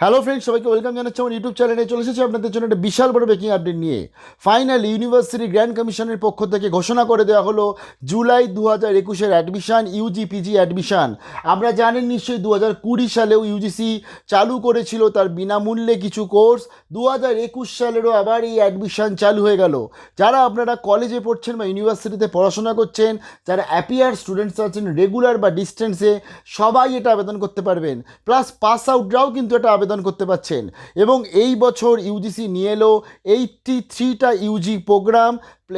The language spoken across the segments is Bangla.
হ্যালো ফ্রেন্ডস, সবাইকে ওয়েলকাম জানাচ্ছি আমার ইউটিউব চ্যানেলে। চলে এসেছি আপনাদের জন্য একটা বিশাল বড় ব্রেকিং আপডেট নিয়ে। ফাইনালি ইউনিভার্সিটি গ্র্যান্ড কমিশনের পক্ষ থেকে ঘোষণা করে দেওয়া হলো জুলাই 2021-এর অ্যাডমিশান, ইউজি পিজি অ্যাডমিশান। আমরা জানেন নিশ্চয়ই 2020 সালেও ইউজিসি চালু করেছিল তার বিনামূল্যে কিছু কোর্স। 2021 সালেরও আবার এই অ্যাডমিশান চালু হয়ে গেল। যারা আপনারা কলেজে পড়ছেন বা ইউনিভার্সিটিতে পড়াশোনা করছেন, যারা অ্যাপিয়ার স্টুডেন্টস আছেন রেগুলার বা ডিস্টেন্সে, সবাই এটা আবেদন করতে পারবেন। প্লাস পাস আউটরাও কিন্তু এটা আবেদন করতে পারছেন। এবং এই বছর ইউজিসি নিয়ে এলো 83টা ইউজি প্রোগ্রাম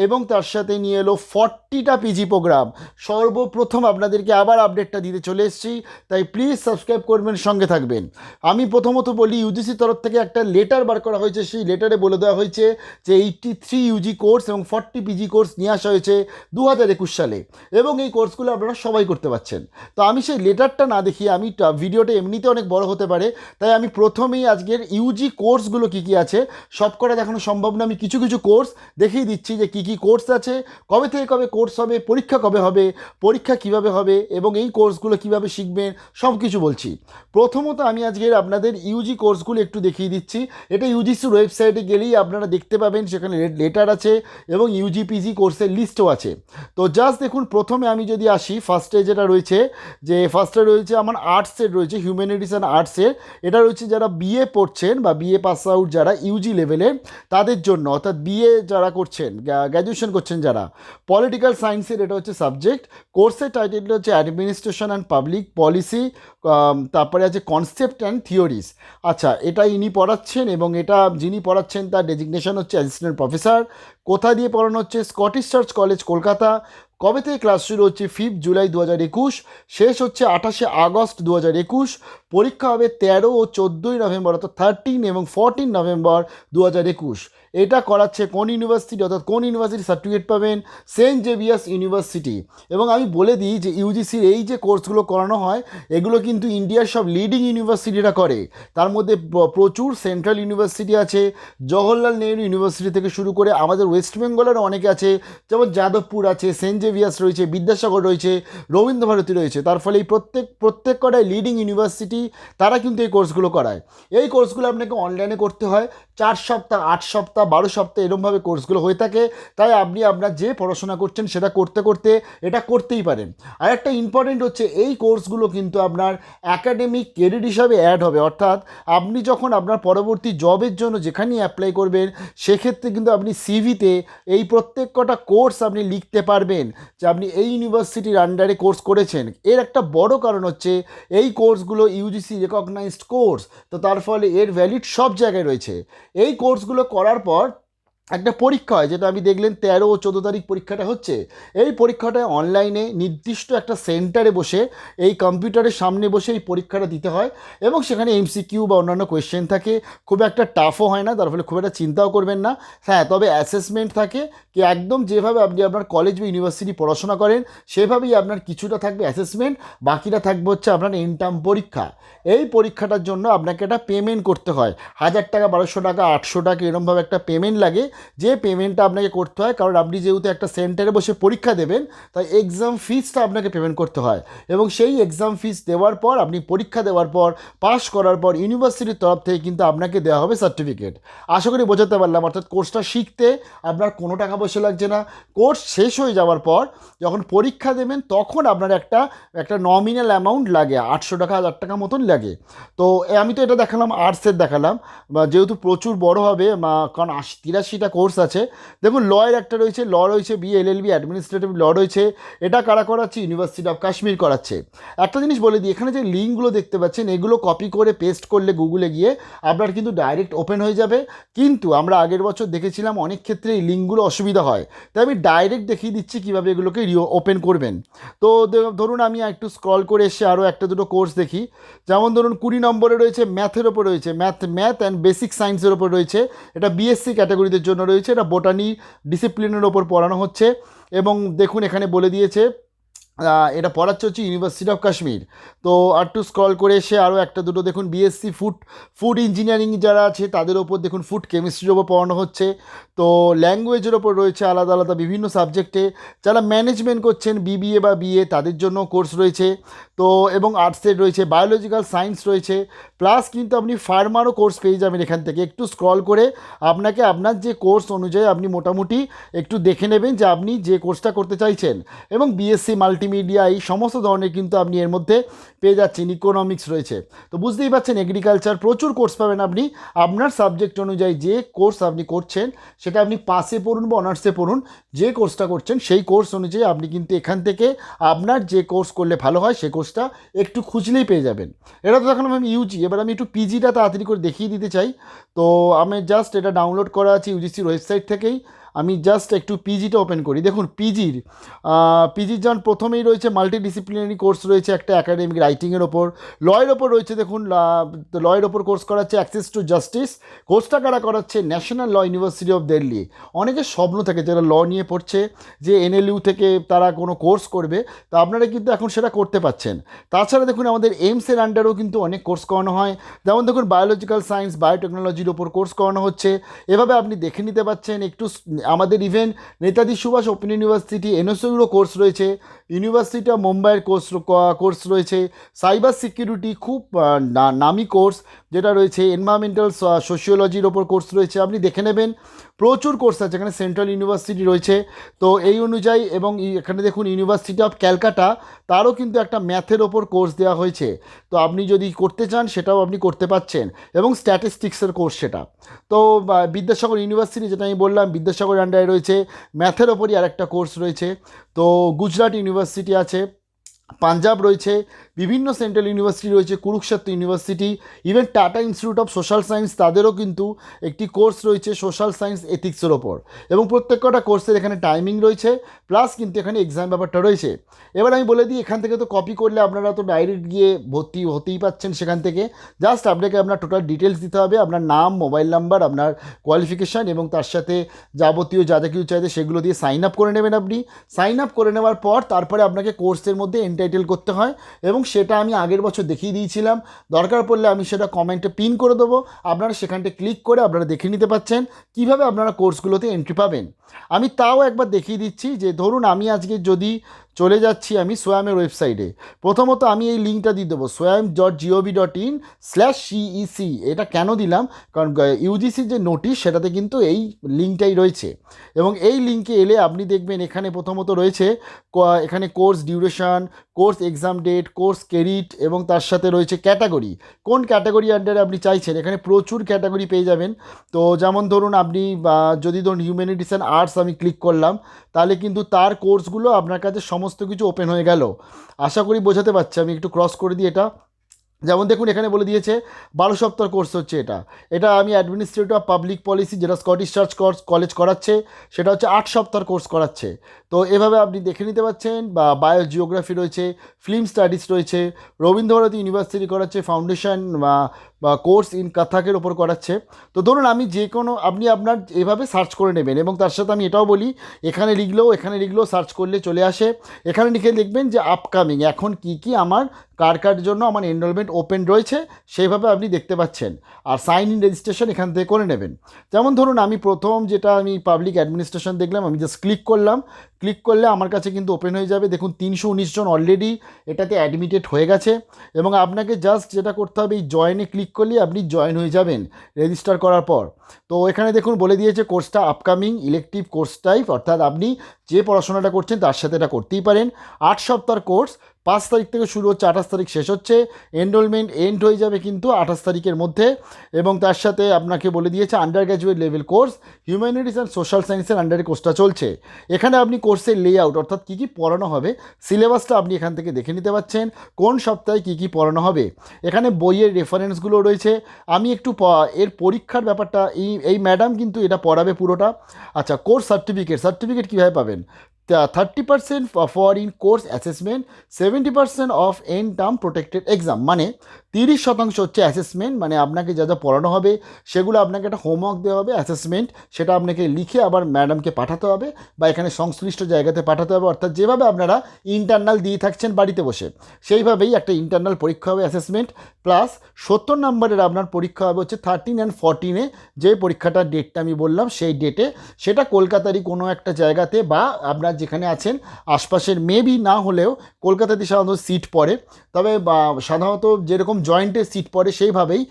এবং তার সাথে নিয়ে এলো 40টা পিজি প্রোগ্রাম। সর্বপ্রথম আপনাদেরকে আবার আপডেটটা দিতে চলে এসেছি, তাই প্লিজ সাবস্ক্রাইব করবেন, সঙ্গে থাকবেন। আমি প্রথমত বলি, ইউজিসির তরফ থেকে একটা লেটার বার করা হয়েছে। সেই লেটারে বলে দেওয়া হয়েছে যে 83 ইউজি কোর্স এবং 40 পিজি কোর্স নিয়ে আসা হয়েছে 2021 সালে, এবং এই কোর্সগুলো আপনারা সবাই করতে পারছেন। তো আমি সেই লেটারটা না দেখিয়ে, আমি ভিডিওটা এমনিতে অনেক বড় হতে পারে, তাই আমি প্রথমেই আজকের ইউজি কোর্সগুলো কী কী আছে সব করে দেখানো সম্ভব না। আমি কিছু কিছু কোর্স দেখিয়ে দিচ্ছি যে কী কী কোর্স আছে, কবে থেকে কবে কোর্স হবে, পরীক্ষা কবে হবে, পরীক্ষা কিভাবে হবে এবং এই কোর্সগুলো কিভাবে শিখবেন, সব কিছু বলছি। প্রথমত আমি আজকের আপনাদের ইউজি কোর্সগুলো একটু দেখিয়ে দিচ্ছি। এটা ইউজিসির ওয়েবসাইটে গেলেই আপনারা দেখতে পাবেন, সেখানে লেটার আছে এবং ইউজি পিজি কোর্সের লিস্টও আছে। তো জাস্ট দেখুন, প্রথমে আমি যদি আসি, ফার্স্টে যেটা রয়েছে, যে ফার্স্টে রয়েছে আমার আর্টসের রয়েছে, হিউম্যানিটিস অ্যান্ড আর্টসের। এটা রয়েছে যারা বিএ পড়ছেন বা বিএ পাস আউট যারা ইউজি লেভেলে তাদের জন্য, অর্থাৎ বিএ যারা করছেন, গ্র্যাজুয়েশন করছেন যারা। পলিটিক্যাল সায়েন্সের এটা হচ্ছে সাবজেক্ট। কোর্সের টাইটেলটা হচ্ছে অ্যাডমিনিস্ট্রেশন অ্যান্ড পাবলিক পলিসি, তারপরে আছে কনসেপ্ট অ্যান্ড থিওরিজ। আচ্ছা, এটা ইনি পড়াচ্ছেন এবং এটা যিনি পড়াচ্ছেন তার ডেজিগনেশন হচ্ছে অ্যাসিস্ট্যান্ট প্রফেসর। কোথা দিয়ে পড়ানো হচ্ছে? Scottish church college, Kolkata. কবে থেকে ক্লাস শুরু হচ্ছে? 5 জুলাই 2021, শেষ হচ্ছে 28 আগস্ট 2021। পরীক্ষা হবে 13 ও 14 নভেম্বর, অর্থাৎ 13 এবং 14 নভেম্বর 2021। এটা করাচ্ছে কোন ইউনিভার্সিটি, অর্থাৎ কোন ইউনিভার্সিটি সার্টিফিকেট পাবেন? Saint Xavier's University. এবং আমি বলে দিই যে ইউজিসির এই যে কোর্সগুলো করানো হয়, এগুলো কিন্তু ইন্ডিয়ার সব লিডিং ইউনিভার্সিটিরা করে। তার মধ্যে প্রচুর সেন্ট্রাল ইউনিভার্সিটি আছে, জওহরলাল নেহরু ইউনিভার্সিটি থেকে শুরু করে আমাদের ওয়েস্ট বেঙ্গলেরও অনেকে আছে, যেমন যাদবপুর আছে, সেন্ট জেভিয়ার্স রয়েছে, বিদ্যাসাগর রয়েছে, রবীন্দ্রভারতী রয়েছে। তার ফলে এই প্রত্যেক কটাই লিডিং ইউনিভার্সিটি, তারা কিন্তু এই কোর্সগুলো করায়। এই কোর্সগুলো আপনাকে অনলাইনে করতে হয়। 4 সপ্তাহ, 8 সপ্তাহ, 12 সপ্তাহ এরকমভাবে কোর্সগুলো হয়ে থাকে। তাই আপনি আপনার যে পড়াশোনা করছেন সেটা করতে করতে এটা করতেই পারেন। আর একটা ইম্পর্টেন্ট হচ্ছে, এই কোর্সগুলো কিন্তু আপনার অ্যাকাডেমিক ক্রেডিট হিসাবে অ্যাড হবে। অর্থাৎ আপনি যখন আপনার পরবর্তী জবের জন্য যেখানেই অ্যাপ্লাই করবেন, সেক্ষেত্রে কিন্তু আপনি সিভিতে এই প্রত্যেক কটা কোর্স আপনি লিখতে পারবেন যে আপনি এই ইউনিভার্সিটির আন্ডারে কোর্স করেছেন। এর একটা বড় কারণ হচ্ছে, এই কোর্সগুলো ইউজিসি রেকগনাইজড কোর্স, তো তার ফলে এর ভ্যালিড সব জায়গায় রয়েছে। এই কোর্সগুলো করার পর একটা পরীক্ষা হয়, যেটা আমি দেখলেন 13 ও 14 তারিখ পরীক্ষাটা হচ্ছে। এই পরীক্ষাটায় অনলাইনে নির্দিষ্ট একটা সেন্টারে বসে, এই কম্পিউটারের সামনে বসে এই পরীক্ষাটা দিতে হয় এবং সেখানে এমসিকিউ বা অন্যান্য কোয়েশ্চেন থাকে। খুব একটা টাফও হয় না, তার ফলে খুব একটা চিন্তাও করবেন না। হ্যাঁ, তবে অ্যাসেসমেন্ট থাকে, কি একদম যেভাবে আপনি আপনার কলেজ বা ইউনিভার্সিটি পড়াশোনা করেন সেভাবেই আপনার কিছুটা থাকবে অ্যাসেসমেন্ট, বাকিটা থাকবে হচ্ছে আপনার ইন্টার্ম পরীক্ষা। এই পরীক্ষাটার জন্য আপনাকে একটা পেমেন্ট করতে হয়, 1000 টাকা, 1200 টাকা, 800 টাকা, এরকমভাবে একটা পেমেন্ট লাগে, যে পেমেন্টটা আপনাকে করতে হয়। কারণ আপনি যেহেতু একটা সেন্টারে বসে পরীক্ষা দেবেন, তাই এক্সাম ফিসটা আপনাকে পেমেন্ট করতে হয়। এবং সেই এক্সাম ফিস দেওয়ার পর, আপনি পরীক্ষা দেওয়ার পর, পাস করার পর ইউনিভার্সিটির তরফ থেকে কিন্তু আপনাকে দেওয়া হবে সার্টিফিকেট। আশা করি বোঝাতে পারলাম। অর্থাৎ কোর্সটা শিখতে আপনার কোনো টাকা পয়সা লাগছে না। কোর্স শেষ হয়ে যাওয়ার পর যখন পরীক্ষা দেবেন, তখন আপনার একটা নমিনাল অ্যামাউন্ট লাগে, 800 টাকা, 1000 টাকা মতন লাগে। তো আমি তো এটা দেখালাম, আর্টসের দেখালাম, যেহেতু প্রচুর বড় হবে, কারণ 83টা কোর্স আছে। দেখুন, লয়ের একটা রয়েছে, ল রয়েছে, বিএলএলবি অ্যাডমিনিস্ট্রেটিভ ল রয়েছে। এটা কারা করাচ্ছে? ইউনিভার্সিটি অফ কাশ্মীর করাচ্ছে। একটা জিনিস বলে দিই, এখানে যে লিঙ্কগুলো দেখতে পাচ্ছেন, এগুলো কপি করে পেস্ট করলে গুগলে গিয়ে আপনার কিন্তু ডাইরেক্ট ওপেন হয়ে যাবে। কিন্তু আমরা আগের বছর দেখেছিলাম অনেক ক্ষেত্রে এই লিঙ্কগুলো অসুবিধা হয়, তাই আমি ডাইরেক্ট দেখিয়ে দিচ্ছি কীভাবে এগুলোকে ওপেন করবেন। তো ধরুন আমি একটু স্ক্রল করে এসে আরও একটা দুটো কোর্স দেখি। যেমন ধরুন 20 নম্বরে রয়েছে ম্যাথের ওপর রয়েছে, ম্যাথ অ্যান্ড বেসিক সায়েন্সের ওপর রয়েছে। এটা বিএসসি ক্যাটাগরিদের জন্য রয়েছে। এটা বোটানি ডিসিপ্লিনের ওপর পড়ানো হচ্ছে। এবং দেখুন, এখানে বলে দিয়েছে এটা পড়াচ্ছে হচ্ছে ইউনিভার্সিটি অফ কাশ্মীর। তো আর একটু স্ক্রল করে এসে আরও একটা দুটো দেখুন, বিএসসি ফুড ইঞ্জিনিয়ারিং যারা আছে তাদের ওপর দেখুন ফুড কেমিস্ট্রির ওপর পড়ানো হচ্ছে। তো ল্যাঙ্গুয়েজের ওপর রয়েছে আলাদা আলাদা বিভিন্ন সাবজেক্টে। যারা ম্যানেজমেন্ট করছেন বিবিএ বা বিএ তাদের জন্য কোর্স রয়েছে। তো এবং আর্টসের রয়েছে, বায়োলজিক্যাল সায়েন্স রয়েছে, প্লাস কিন্তু আপনি ফার্মারও কোর্স পেয়ে যাবেন এখান থেকে। একটু স্ক্রল করে আপনাকে আপনার যে কোর্স অনুযায়ী আপনি মোটামুটি একটু দেখে নেবেন যে আপনি যে কোর্সটা করতে চাইছেন। এবং বিএসসি মাল্টিমিডিয়া এই সমস্ত ধরনের কিন্তু আপনি এর মধ্যে পেয়ে যাচ্ছেন। ইকোনমিক্স রয়েছে। তো বুঝতেই পারছেন এগ্রিকালচার প্রচুর কোর্স পাবেন আপনি। আপনার সাবজেক্ট অনুযায়ী যে কোর্স আপনি করছেন সেটা আপনি পাসে পড়ুন বা অনার্সে পড়ুন, যে কোর্সটা করছেন সেই কোর্স অনুযায়ী আপনি কিন্তু এখান থেকে আপনার যে কোর্স করলে ভালো হয় সেই কোর্সটা একটু খুঁজলেই পেয়ে যাবেন। এটা তো এখন আমি ইউজি, এবার আমি একটু পিজিটা তাড়াতাড়ি করে দেখিয়ে দিতে চাই। তো আমি জাস্ট এটা ডাউনলোড করা আছে ইউজিসির ওয়েবসাইট থেকেই। আমি জাস্ট একটু পিজিটা ওপেন করি। দেখুন পিজির যখন প্রথমেই রয়েছে মাল্টিডিসিপ্লিনারি কোর্স রয়েছে একটা একাডেমিক রাইটিংয়ের ওপর, লয়ের ওপর রয়েছে। দেখুন লয়ের ওপর কোর্স করাচ্ছে অ্যাক্সেস টু জাস্টিস। কোর্সটা কারা করাচ্ছে? National Law University of Delhi. অনেকের স্বপ্ন থাকে যারা ল নিয়ে পড়ছে যে এনএলইউ থেকে তারা কোনো কোর্স করবে, তো আপনারা কিন্তু এখন সেটা করতে পারছেন। তাছাড়া দেখুন আমাদের এইমসের আন্ডারেও কিন্তু অনেক কোর্স করানো হয়। যেমন দেখুন বায়োলজিক্যাল সায়েন্স, বায়োটেকনোলজির ওপর কোর্স করানো হচ্ছে। এভাবে আপনি দেখে নিতে পারছেন একটু। আমাদের even Netaji Subhas open university এনএসইউরও কোর্স রয়েছে, ইউনিভার্সিটি অফ মুম্বাইয়ের কোর্স রয়েছে, সাইবার সিকিউরিটি খুব নামি কোর্স যেটা রয়েছে, এনভায়রনমেন্টাল সোশিওলজির ওপর কোর্স রয়েছে। আপনি দেখে নেবেন প্রচুর কোর্স আছে এখানে। সেন্ট্রাল ইউনিভার্সিটি রয়েছে। তো এই অনুযায়ী এবং এখানে দেখুন ইউনিভার্সিটি অফ ক্যালকাটা, তারও কিন্তু একটা ম্যাথের ওপর কোর্স দেওয়া হয়েছে। তো আপনি যদি করতে চান সেটাও আপনি করতে পারছেন, এবং স্ট্যাটিস্টিক্সের কোর্স সেটা। তো বিদ্যাসাগর ইউনিভার্সিটি যেটা আমি বললাম বিদ্যাসাগর আন্ডারে রয়েছে, ম্যাথের ওপরই আরেকটা কোর্স রয়েছে। তো গুজরাট ইউনিভার্সিটি আছে, পাঞ্জাব রয়েছে, বিভিন্ন সেন্ট্রাল ইউনিভার্সিটি রয়েছে, Kurukshetra university, even tata institute of social science তাদেরও কিন্তু একটি কোর্স রয়েছে সোশ্যাল সায়েন্স এথিক্সের ওপর। এবং প্রত্যেকটা কোর্সের এখানে টাইমিং রয়েছে, প্লাস কিন্তু এখানে এক্সাম ব্যাপারটা রয়েছে। এবার আমি বলে দিই এখান থেকে তো কপি করলে আপনারা তো ডাইরেক্ট গিয়ে ভর্তি হতেই পাচ্ছেন সেখান থেকে। জাস্ট আপনাকে আপনার টোটাল ডিটেলস দিতে হবে, আপনার নাম, মোবাইল নাম্বার, আপনার কোয়ালিফিকেশান এবং তার সাথে যাবতীয় যা যা কিছু চাইছে সেগুলো দিয়ে সাইন আপ করে নেবেন। আপনি সাইন আপ করে নেওয়ার পর তারপরে আপনাকে কোর্সের মধ্যে এনটাইটেল করতে হয়, এবং সেটা আমি আগের বছর দেখিয়ে দিয়েছিলাম। দরকার পড়লে আমি সেটা কমেন্টে পিন করে দেবো, আপনারা সেখানটা ক্লিক করে আপনারা দেখে নিতে পাচ্ছেন কীভাবে আপনারা কোর্সগুলোতে এন্ট্রি পাবেন। আমি তাও একবার দেখিয়ে দিচ্ছি যে ধরুন আমি আজকে যদি চলে যাচ্ছি আমি সোয়ামের ওয়েবসাইটে, প্রথমত আমি এই লিঙ্কটা দিয়ে দেবো swayam.gov.in/CEC। এটা কেন দিলাম? কারণ ইউজিসির যে নোটিশ সেটাতে কিন্তু এই লিঙ্কটাই রয়েছে, এবং এই লিঙ্কে এলে আপনি দেখবেন এখানে প্রথমত রয়েছে এখানে course duration, course exam date, course credit, এবং তার সাথে রয়েছে ক্যাটাগরি, কোন ক্যাটাগরি আন্ডারে আপনি চাইছেন। এখানে প্রচুর ক্যাটাগরি পেয়ে যাবেন। তো যেমন ধরুন আপনি যদি ধরুন হিউম্যানিটিস অ্যান্ড আর্টস আমি ক্লিক করলাম, তাহলে কিন্তু তার কোর্সগুলো আপনার কাছে সমস্ত কিছু ওপেন হয়ে গেল। আশা করি বোঝাতে পারছি। আমি একটু ক্রস করে দিই এটা। যেমন দেখুন এখানে বলে দিয়েছে 12 সপ্তাহ কোর্স হচ্ছে এটা আমি অ্যাডমিনিস্ট্রেটর অফ পাবলিক পলিসি যেটা স্কটিশ চার্চ কলেজ করাচ্ছে, সেটা হচ্ছে 8 সপ্তাহ কোর্স করাচ্ছে। তো এভাবে আপনি দেখে নিতে পাচ্ছেন। বা বায়োজিওগ্রাফি রয়েছে, ফিল্ম স্টাডিজ রয়েছে, রবীন্দ্রভারতী ইউনিভার্সিটি করাচ্ছে ফাউন্ডেশন বা কোর্স ইন কাথাকের ওপর করাচ্ছে। তো ধরুন আমি যে কোনো আপনি আপনার এভাবে সার্চ করে নেবেন, এবং তার সাথে আমি এটাও বলি এখানে লিখলেও সার্চ করলে চলে আসে। এখানে লিখে লিখবেন যে আপকামিং, এখন কি আমার কার জন্য আমার এনরোলমেন্ট ওপেন রয়েছে সেইভাবে আপনি দেখতে পাচ্ছেন। আর সাইন ইন রেজিস্ট্রেশন এখান থেকে করে নেবেন। যেমন ধরুন আমি প্রথম যেটা আমি পাবলিক অ্যাডমিনিস্ট্রেশন দেখলাম, আমি জাস্ট ক্লিক করলে আমার কাছে কিন্তু ওপেন হয়ে যাবে। দেখুন 319 জন অলরেডি এটাতে অ্যাডমিটেড হয়ে গেছে, এবং আপনাকে জাস্ট যেটা করতে হবে এই জয়েনে ক্লিক করলে আপনি জয়েন হয়ে যাবেন রেজিস্টার করার পর। তো এখানে দেখুন বলে দিয়েছে কোর্সটা আপকামিং ইলেকটিভ কোর্স টাইপ, অর্থাৎ আপনি যে পড়াশোনাটা করছেন তার সাথে এটা করতেই পারেন। 8 সপ্তাহ কোর্স, 5 তারিখ থেকে শুরু হচ্ছে, 28 তারিখ শেষ হচ্ছে। এনরোলমেন্ট এন্ড হয়ে যাবে কিন্তু 28 তারিখের মধ্যে। এবং তার সাথে আপনাকে বলে দিয়েছে under graduate level course humanities and social সায়েন্সের আন্ডারে কোর্সটা চলছে। এখানে আপনি কোর্সের লেআউট অর্থাৎ কী কী পড়ানো হবে সিলেবাসটা আপনি এখান থেকে দেখে নিতে পাচ্ছেন, কোন সপ্তাহে কী কী পড়ানো হবে। এখানে বইয়ের রেফারেন্সগুলো রয়েছে। আমি একটু এর পরীক্ষার ব্যাপারটা এই ম্যাডাম কিন্তু এটা পড়াবে পুরোটা। আচ্ছা, কোর্স সার্টিফিকেট কীভাবে পাবেন? 30% for in course assessment, 70% of end term proctored exam. মানে 30% হচ্ছে অ্যাসেসমেন্ট, মানে আপনাকে যা যা পড়ানো হবে সেগুলো আপনাকে একটা হোমওয়ার্ক দেওয়া হবে অ্যাসেসমেন্ট, সেটা আপনাকে লিখে আবার ম্যাডামকে পাঠাতে হবে বা এখানে সংশ্লিষ্ট জায়গাতে পাঠাতে হবে। অর্থাৎ যেভাবে আপনারা ইন্টারনাল দিয়ে থাকছেন বাড়িতে বসে, সেইভাবেই একটা ইন্টারনাল পরীক্ষা হবে অ্যাসেসমেন্ট। প্লাস 70 নম্বরের আপনার পরীক্ষা হবে হচ্ছে 13 অ্যান্ড 14-এ, যে পরীক্ষাটার ডেটটা আমি বললাম সেই ডেটে, সেটা কলকাতারই কোনো একটা জায়গাতে বা আপনার যেখানে আছেন আশপাশের, মেবি না হলেও কলকাতাতে সাধারণত সিট পড়ে, তবে সাধারণত যেরকম জয়েন্টে সিট পড়ে সেইভাবেই,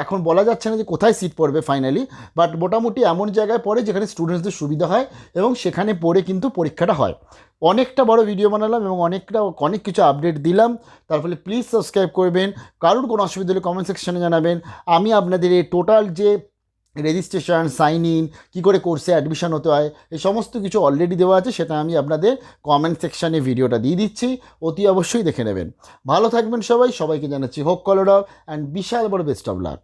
এখন বলা যাচ্ছে না যে কোথায় সিট পড়বে ফাইনালি, বাট মোটামুটি এমন জায়গায় পড়ে যেখানে স্টুডেন্টসদের সুবিধা হয় এবং সেখানে পড়ে কিন্তু পরীক্ষাটা হয়। অনেকটা বড় ভিডিও বানালাম এবং অনেক কিছু আপডেট দিলাম, তার ফলে প্লিজ সাবস্ক্রাইব করবেন। কারোর কোনো অসুবিধা হলে কমেন্ট সেকশনে জানাবেন। আমি আপনাদের এই টোটাল যে রেজিস্ট্রেশন, সাইন ইন, কী করে কোর্সে অ্যাডমিশন হতে হয়, এই সমস্ত কিছু অলরেডি দেওয়া আছে, সেটা আমি আপনাদের কমেন্ট সেকশানে ভিডিওটা দিয়ে দিচ্ছি, অতি অবশ্যই দেখে নেবেন। ভালো থাকবেন সবাই, সবাইকে জানাচ্ছি হোক কলরব অ্যান্ড বিশাল বড় বেস্ট অফ লাক।